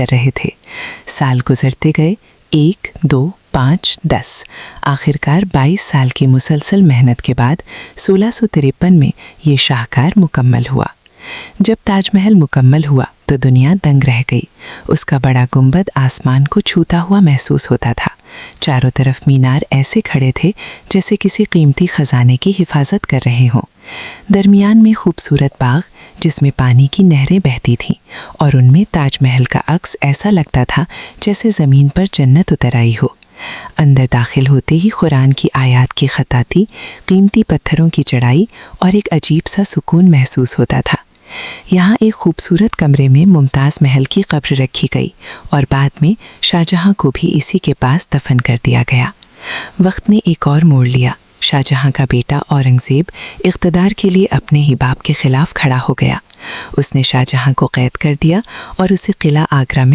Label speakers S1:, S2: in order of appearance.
S1: कर रहे थे। साल गुजरते गए, 1, 2, 5, 10। आखिरकार 22 साल की मुसलसल मेहनत के बाद 1653 में ये शाहकार मुकम्मल हुआ। जब ताजमहल मुकम्मल हुआ तो दुनिया दंग रह गई। उसका बड़ा गुंबद आसमान को छूता हुआ महसूस होता था। चारों तरफ मीनार ऐसे खड़े थे जैसे किसी कीमती खजाने की हिफाजत कर रहे हों। दरमियान में खूबसूरत बाग जिसमें पानी की नहरें बहती थीं और उनमें ताजमहल का अक्स ऐसा लगता था जैसे ज़मीन पर जन्नत उतर आई हो। अंदर दाखिल होते ही कुरान की आयत की खताती, कीमती पत्थरों की चढ़ाई और एक अजीब सा सुकून महसूस होता था। यहाँ एक खूबसूरत कमरे में मुमताज़ महल की कब्र रखी गई और बाद में शाहजहाँ को भी इसी के पास दफन कर दिया गया। वक्त ने एक और मोड़ लिया। शाहजहाँ का बेटा औरंगज़ेब इक़्तिदार के लिए अपने ही बाप के ख़िलाफ़ खड़ा हो गया। उसने शाहजहाँ को क़ैद कर दिया और उसे किला आगरा में